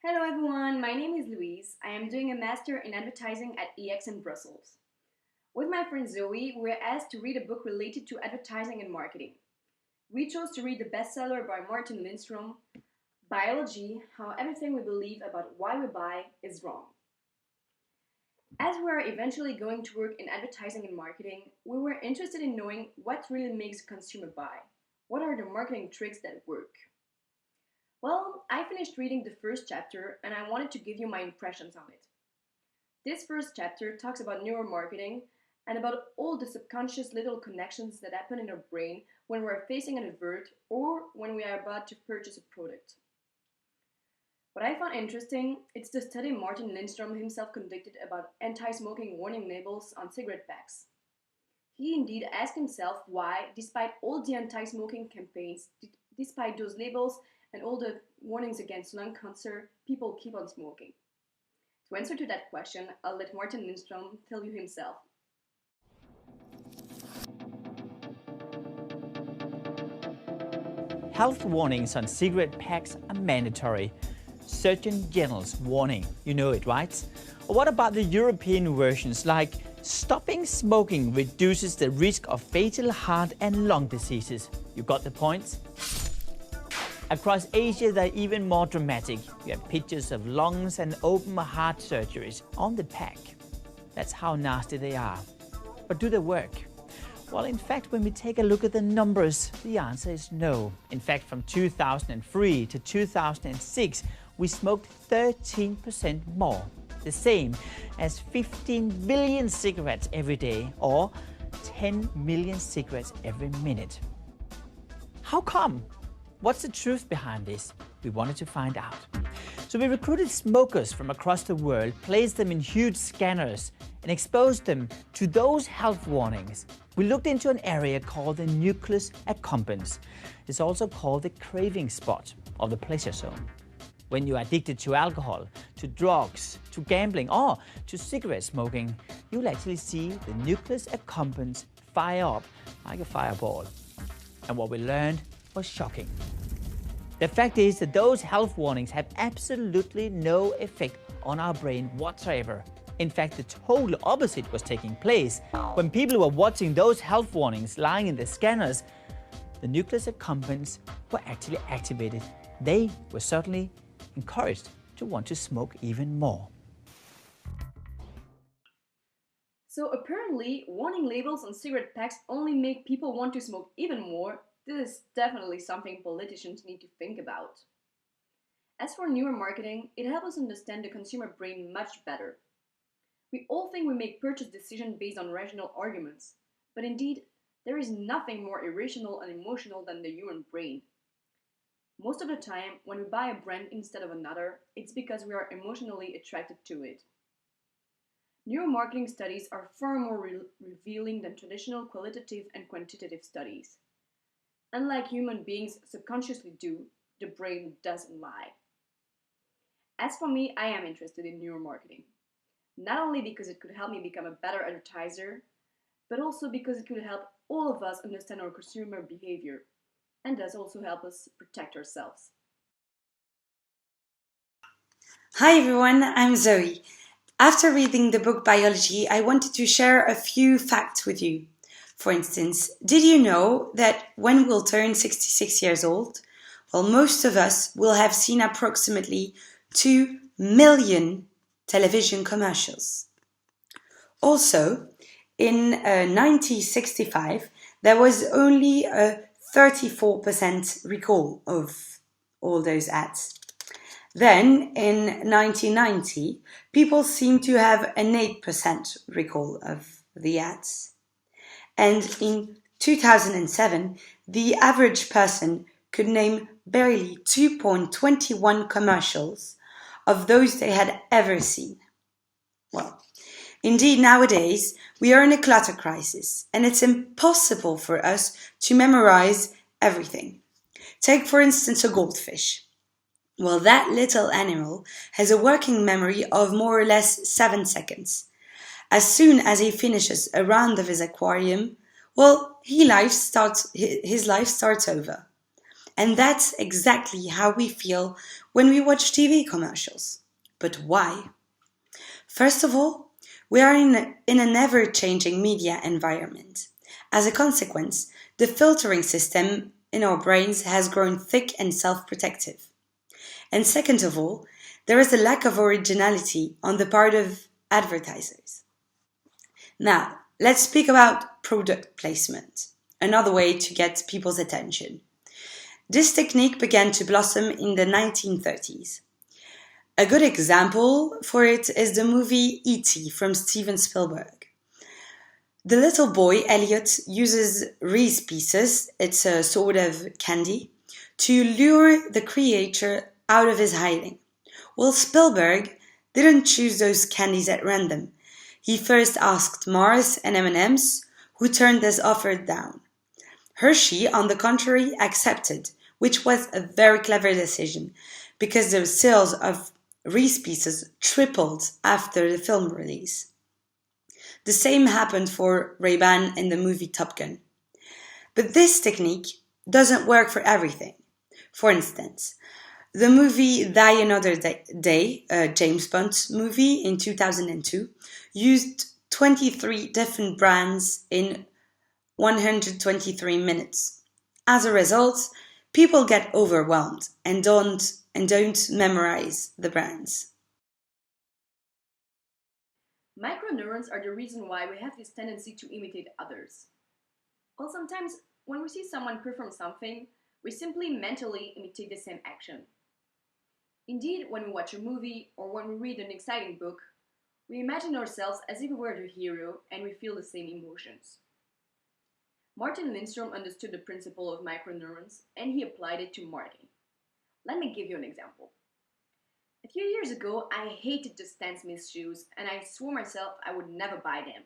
Hello everyone, my name is Louise. I am doing a master in advertising at EX in Brussels. With my friend Zoe, we were asked to read a book related to advertising and marketing. We chose to read the bestseller by Martin Lindstrom, Buy-ology, How Everything We Believe About Why We Buy is Wrong. As we are eventually going to work in advertising and marketing, we were interested in knowing what really makes a consumer buy. What are the marketing tricks that work? Well, I finished reading the first chapter and I wanted to give you my impressions on it. This first chapter talks about neuromarketing and about all the subconscious little connections that happen in our brain when we're facing an advert or when we are about to purchase a product. What I found interesting is the study Martin Lindstrom himself conducted about anti-smoking warning labels on cigarette packs. He indeed asked himself why, despite all the anti-smoking campaigns, despite those labels and all the warnings against lung cancer, people keep on smoking. To answer to that question, I'll let Martin Lindstrom tell you himself. Health warnings on cigarette packs are mandatory. Surgeon General's warning, you know it, right? Or what about the European versions like stopping smoking reduces the risk of fatal heart and lung diseases? You got the point? Across Asia, they're even more dramatic. You have pictures of lungs and open heart surgeries on the pack. That's how nasty they are. But do they work? Well, in fact, when we take a look at the numbers, the answer is no. In fact, from 2003 to 2006, we smoked 13% more, the same as 15 billion cigarettes every day, or 10 million cigarettes every minute. How come? What's the truth behind this? We wanted to find out. So we recruited smokers from across the world, placed them in huge scanners, and exposed them to those health warnings. We looked into an area called the nucleus accumbens. It's also called the craving spot or the pleasure zone. When you're addicted to alcohol, to drugs, to gambling, or to cigarette smoking, you'll actually see the nucleus accumbens fire up like a fireball. And what we learned was shocking. The fact is that those health warnings have absolutely no effect on our brain whatsoever. In fact, the total opposite was taking place. When people were watching those health warnings lying in the scanners, the nucleus accumbens were actually activated. They were certainly encouraged to want to smoke even more. So apparently, warning labels on cigarette packs only make people want to smoke even more. This is definitely something politicians need to think about. As for neuromarketing, it helps us understand the consumer brain much better. We all think we make purchase decisions based on rational arguments, but indeed, there is nothing more irrational and emotional than the human brain. Most of the time, when we buy a brand instead of another, it's because we are emotionally attracted to it. Neuromarketing studies are far more revealing than traditional qualitative and quantitative studies. Unlike human beings subconsciously do, the brain doesn't lie. As for me, I am interested in neuromarketing. Not only because it could help me become a better advertiser, but also because it could help all of us understand our consumer behavior, and does also help us protect ourselves. Hi everyone, I'm Zoe. After reading the book Buy-ology, I wanted to share a few facts with you. For instance, did you know that when we'll turn 66 years old, well, most of us will have seen approximately 2 million television commercials. Also, in 1965, there was only a 34% recall of all those ads. Then, in 1990, people seemed to have an 8% recall of the ads. And in 2007, the average person could name barely 2.21 commercials of those they had ever seen. Well, indeed, nowadays, we are in a clutter crisis, and it's impossible for us to memorize everything. Take, for instance, a goldfish. Well, that little animal has a working memory of more or less 7 seconds. As soon as he finishes a round of his aquarium, well, his life starts over. And that's exactly how we feel when we watch TV commercials. But why? First of all, we are in an ever-changing media environment. As a consequence, the filtering system in our brains has grown thick and self-protective. And second of all, there is a lack of originality on the part of advertisers. Now, let's speak about product placement, another way to get people's attention. This technique began to blossom in the 1930s. A good example for it is the movie E.T. from Steven Spielberg. The little boy, Elliot, uses Reese Pieces, it's a sort of candy, to lure the creature out of his hiding. Well, Spielberg didn't choose those candies at random. He first asked Mars and M&M's, who turned this offer down. Hershey, on the contrary, accepted, which was a very clever decision, because the sales of Reese Pieces tripled after the film release. The same happened for Ray-Ban in the movie Top Gun. But this technique doesn't work for everything. For instance, the movie Die Another Day, a James Bond movie in 2002, used 23 different brands in 123 minutes. As a result, people get overwhelmed and don't memorize the brands. Microneurons are the reason why we have this tendency to imitate others. Well, sometimes when we see someone perform something, we simply mentally imitate the same action. Indeed, when we watch a movie or when we read an exciting book, we imagine ourselves as if we were the hero and we feel the same emotions. Martin Lindstrom understood the principle of microneurons and he applied it to marketing. Let me give you an example. A few years ago, I hated the Stan Smith shoes and I swore myself I would never buy them.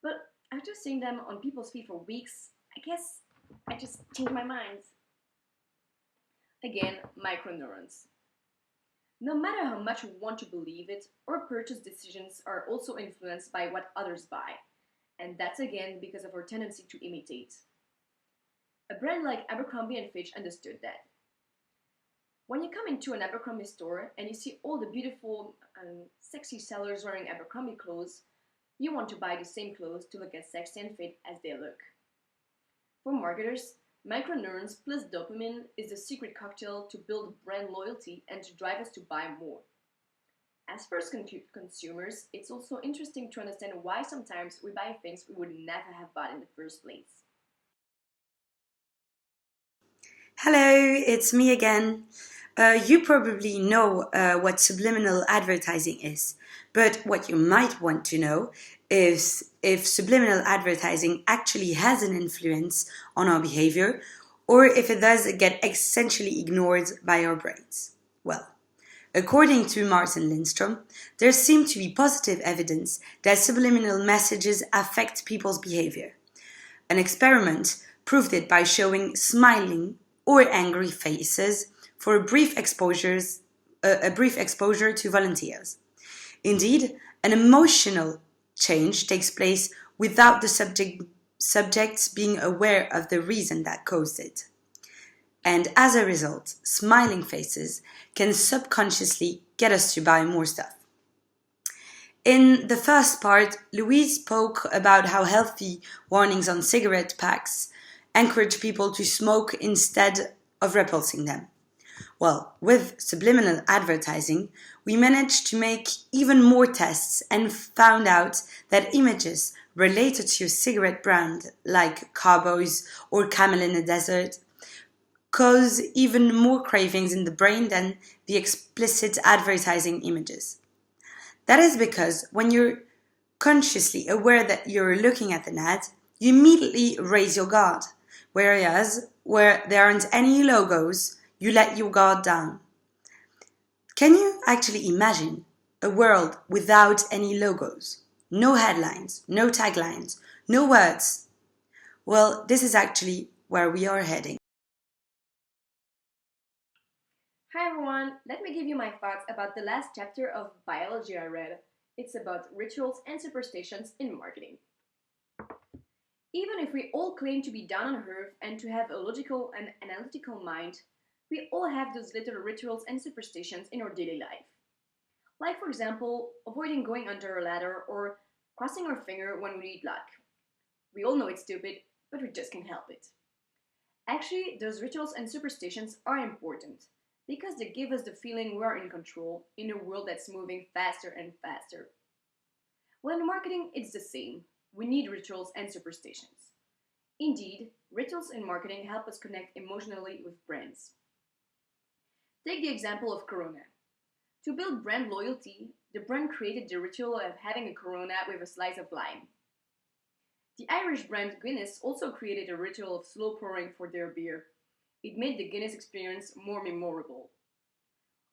But after seeing them on people's feet for weeks, I guess I just changed my mind. Again, microneurons. No matter how much we want to believe it, our purchase decisions are also influenced by what others buy. And that's again because of our tendency to imitate. A brand like Abercrombie & Fitch understood that. When you come into an Abercrombie store and you see all the beautiful and sexy sellers wearing Abercrombie clothes, you want to buy the same clothes to look as sexy and fit as they look. For marketers, microneurons plus dopamine is the secret cocktail to build brand loyalty and to drive us to buy more. As first consumers, it's also interesting to understand why sometimes we buy things we would never have bought in the first place. Hello, it's me again. You probably know what subliminal advertising is, but what you might want to know is if subliminal advertising actually has an influence on our behavior or if it does get essentially ignored by our brains. Well, according to Martin Lindstrom, there seems to be positive evidence that subliminal messages affect people's behavior. An experiment proved it by showing smiling or angry faces for a brief exposure to volunteers. Indeed, an emotional change takes place without the subjects being aware of the reason that caused it. And as a result, smiling faces can subconsciously get us to buy more stuff. In the first part, Louise spoke about how healthy warnings on cigarette packs encourage people to smoke instead of repulsing them. Well, with subliminal advertising, we managed to make even more tests and found out that images related to a cigarette brand like cowboys or camel in the desert cause even more cravings in the brain than the explicit advertising images. That is because when you're consciously aware that you're looking at an ad, you immediately raise your guard, whereas where there aren't any logos, you let your guard down. Can you actually imagine a world without any logos? No headlines, no taglines, no words. Well, this is actually where we are heading. Hi everyone, let me give you my thoughts about the last chapter of Buy-ology I read. It's about rituals and superstitions in marketing. Even if we all claim to be down on earth and to have a logical and analytical mind, we all have those little rituals and superstitions in our daily life. Like, for example, avoiding going under a ladder or crossing our finger when we read luck. We all know it's stupid, but we just can't help it. Actually, those rituals and superstitions are important because they give us the feeling we're in control in a world that's moving faster and faster. Well, in marketing, it's the same. We need rituals and superstitions. Indeed, rituals in marketing help us connect emotionally with brands. Take the example of Corona. To build brand loyalty, the brand created the ritual of having a Corona with a slice of lime. The Irish brand Guinness also created a ritual of slow pouring for their beer. It made the Guinness experience more memorable.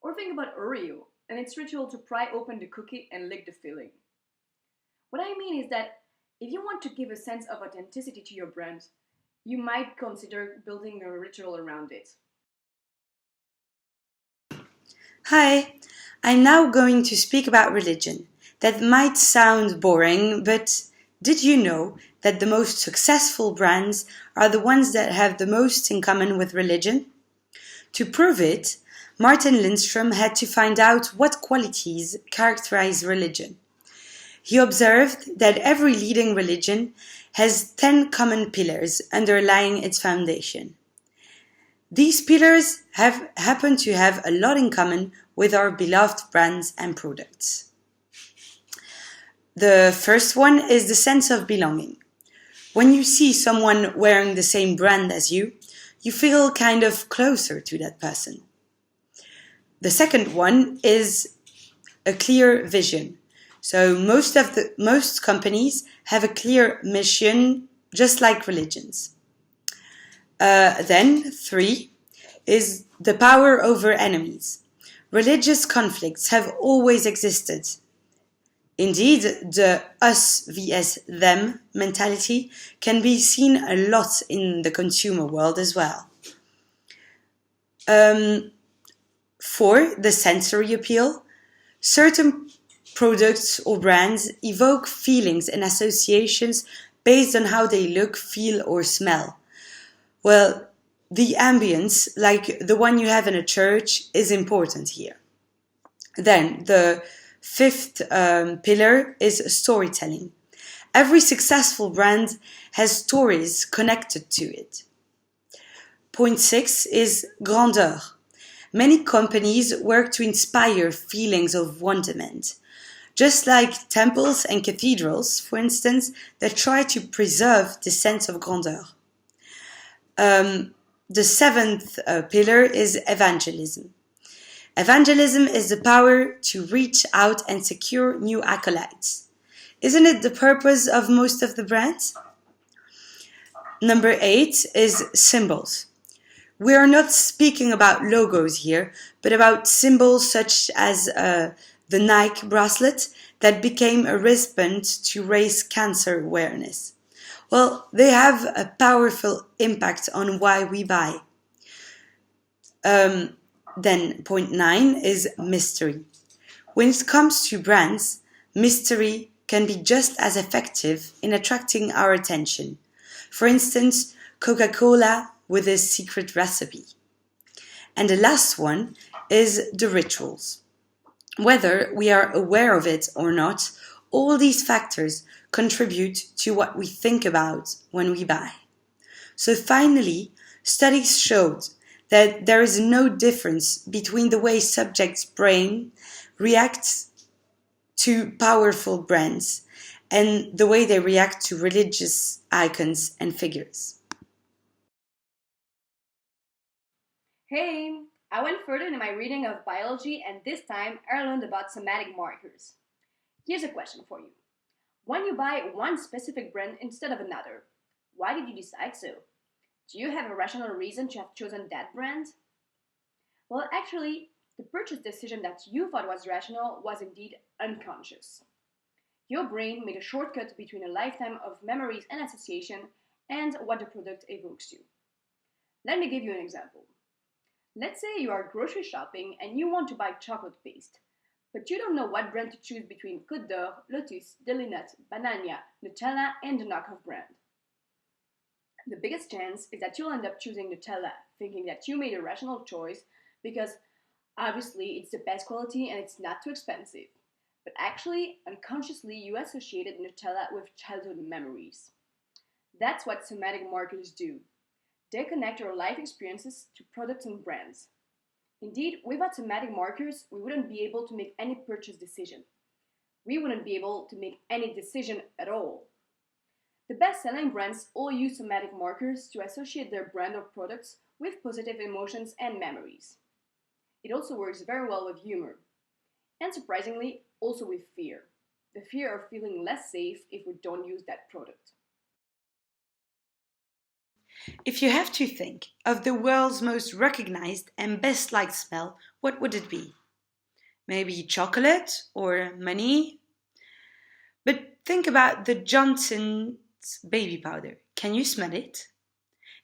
Or think about Oreo and its ritual to pry open the cookie and lick the filling. What I mean is that if you want to give a sense of authenticity to your brand, you might consider building a ritual around it. Hi, I'm now going to speak about religion. That might sound boring, but did you know that the most successful brands are the ones that have the most in common with religion? To prove it, Martin Lindstrom had to find out what qualities characterize religion. He observed that every leading religion has 10 common pillars underlying its foundation. These pillars happen to have a lot in common with our beloved brands and products. The first one is the sense of belonging. When you see someone wearing the same brand as you feel kind of closer to that person. The second one is a clear vision. So most companies have a clear mission, just like religions. Then 3 is the power over enemies. Religious conflicts have always existed. Indeed, the us vs them mentality can be seen a lot in the consumer world as well. 4, the sensory appeal. Certain products or brands evoke feelings and associations based on how they look, feel, or smell. Well, the ambience, like the one you have in a church, is important here. Then, the 5th pillar is storytelling. Every successful brand has stories connected to it. Point 6 is grandeur. Many companies work to inspire feelings of wonderment. Just like temples and cathedrals, for instance, that try to preserve the sense of grandeur. The 7th pillar is evangelism. Evangelism is the power to reach out and secure new acolytes. Isn't it the purpose of most of the brands? Number 8 is symbols. We are not speaking about logos here, but about symbols such as the Nike bracelet that became a wristband to raise cancer awareness. Well, they have a powerful impact on why we buy. Then point 9 is mystery. When it comes to brands, mystery can be just as effective in attracting our attention. For instance, Coca-Cola with its secret recipe. And the last one is the rituals. Whether we are aware of it or not, all these factors contribute to what we think about when we buy. So finally, studies showed that there is no difference between the way subjects' brain reacts to powerful brands and the way they react to religious icons and figures. Hey, I went further in my reading of biology and this time I learned about somatic markers. Here's a question for you. When you buy one specific brand instead of another, why did you decide so? Do you have a rational reason to have chosen that brand? Well, actually, the purchase decision that you thought was rational was indeed unconscious. Your brain made a shortcut between a lifetime of memories and association and what the product evokes you. Let me give you an example. Let's say you are grocery shopping and you want to buy chocolate paste, but you don't know what brand to choose between Côte d'Or, Lotus, Deli Nut, Banania, Nutella, and the knockoff brand. The biggest chance is that you'll end up choosing Nutella, thinking that you made a rational choice because obviously it's the best quality and it's not too expensive. But actually, unconsciously, you associated Nutella with childhood memories. That's what semantic marketers do. They connect our life experiences to products and brands. Indeed, without semantic markers, we wouldn't be able to make any purchase decision. We wouldn't be able to make any decision at all. The best-selling brands all use semantic markers to associate their brand or products with positive emotions and memories. It also works very well with humor. And surprisingly, also with fear. The fear of feeling less safe if we don't use that product. If you have to think of the world's most recognized and best liked smell, what would it be? Maybe chocolate or money? But think about the Johnson's baby powder. Can you smell it?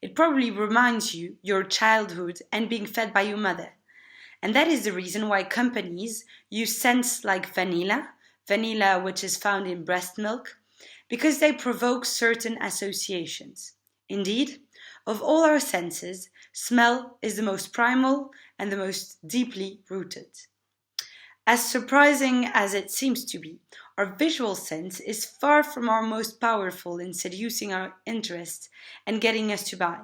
It probably reminds you your childhood and being fed by your mother. And that is the reason why companies use scents like vanilla which is found in breast milk, because they provoke certain associations. Indeed, of all our senses, smell is the most primal and the most deeply rooted. As surprising as it seems to be, our visual sense is far from our most powerful in seducing our interest and getting us to buy.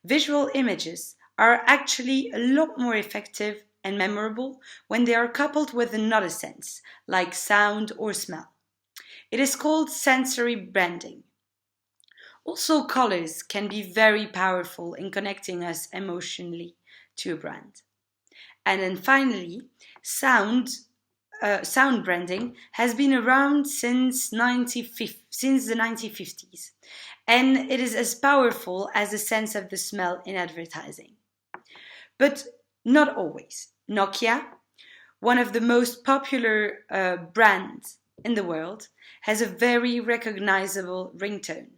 Visual images are actually a lot more effective and memorable when they are coupled with another sense, like sound or smell. It is called sensory branding. Also, colors can be very powerful in connecting us emotionally to a brand. And then finally, sound branding has been around since the 1950s, and it is as powerful as the sense of the smell in advertising. But not always. Nokia, one of the most popular brands in the world, has a very recognizable ringtone.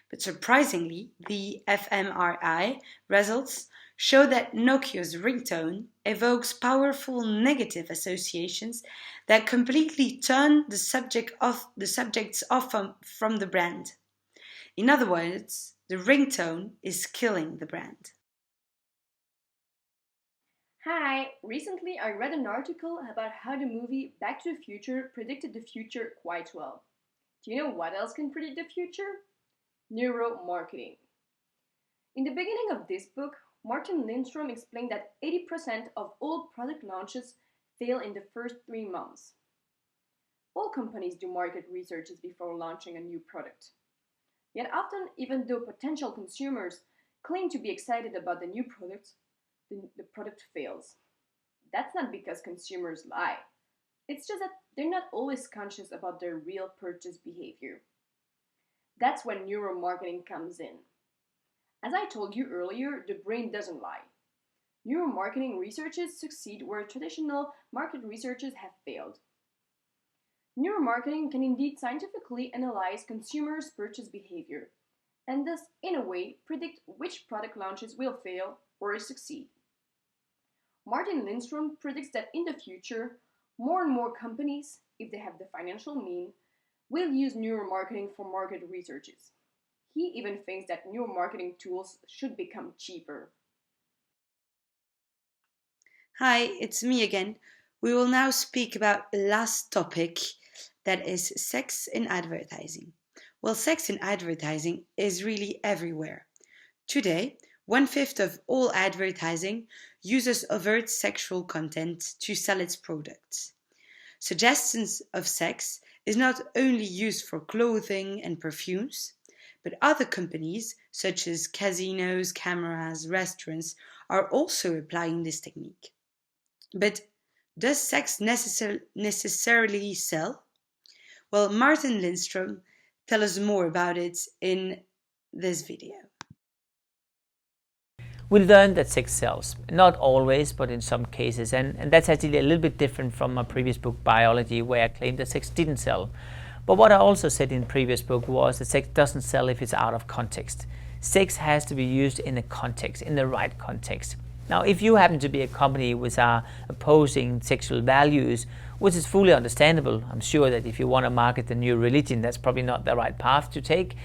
But surprisingly, the fMRI results show that Nokia's ringtone evokes powerful negative associations that completely turn the subjects off from the brand. In other words, the ringtone is killing the brand. Hi! Recently I read an article about how the movie Back to the Future predicted the future quite well. Do you know what else can predict the future? Neuromarketing. In the beginning of this book, Martin Lindstrom explained that 80% of all product launches fail in the first 3 months. All companies do market researches before launching a new product. Yet often, even though potential consumers claim to be excited about the new product, the product fails. That's not because consumers lie. It's just that they're not always conscious about their real purchase behavior. That's when neuromarketing comes in. As I told you earlier, the brain doesn't lie. Neuromarketing researches succeed where traditional market researches have failed. Neuromarketing can indeed scientifically analyze consumers' purchase behavior, and thus, in a way, predict which product launches will fail or succeed. Martin Lindstrom predicts that in the future, more and more companies, if they have the financial means, will use neuromarketing for market researches. He even thinks that neuromarketing tools should become cheaper. Hi, it's me again. We will now speak about the last topic, that is sex in advertising. Well, sex in advertising is really everywhere. Today, 1/5 of all advertising uses overt sexual content to sell its products. Suggestions of sex is not only used for clothing and perfumes, but other companies, such as casinos, cameras, restaurants, are also applying this technique. But does sex necessarily sell? Well, Martin Lindstrom tells us more about it in this video. We learned that sex sells. Not always, but in some cases. And that's actually a little bit different from my previous book, Buy-ology, where I claimed that sex didn't sell. But what I also said in the previous book was that sex doesn't sell if it's out of context. Sex has to be used in a context, in the right context. Now, if you happen to be a company which are opposing sexual values, which is fully understandable, I'm sure that if you want to market the new religion, that's probably not the right path to take,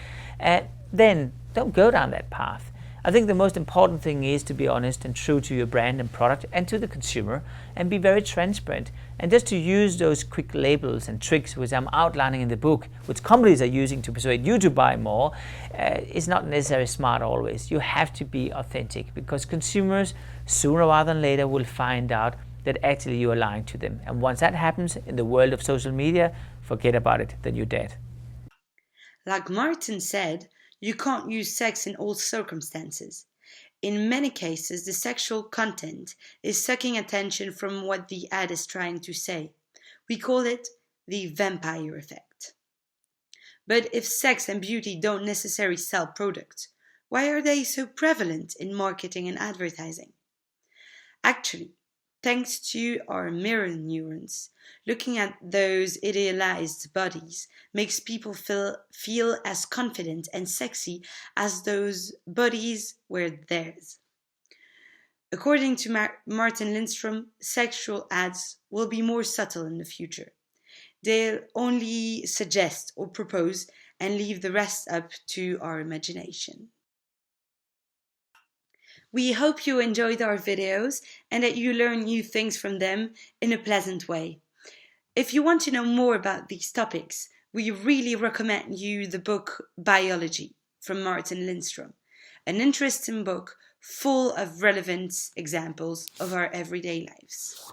then don't go down that path. I think the most important thing is to be honest and true to your brand and product and to the consumer, and be very transparent. And just to use those quick labels and tricks which I'm outlining in the book, which companies are using to persuade you to buy more, is not necessarily smart always. You have to be authentic, because consumers sooner rather than later will find out that actually you are lying to them. And once that happens in the world of social media, forget about it, then you're dead. Like Martin said, you can't use sex in all circumstances. In many cases, the sexual content is sucking attention from what the ad is trying to say. We call it the vampire effect. But if sex and beauty don't necessarily sell products, why are they so prevalent in marketing and advertising? Actually, thanks to our mirror neurons, looking at those idealized bodies makes people feel as confident and sexy as those bodies were theirs. According to Martin Lindstrom, sexual ads will be more subtle in the future. They'll only suggest or propose and leave the rest up to our imagination. We hope you enjoyed our videos and that you learn new things from them in a pleasant way. If you want to know more about these topics, we really recommend you the book Buy-ology from Martin Lindstrom, an interesting book full of relevant examples of our everyday lives.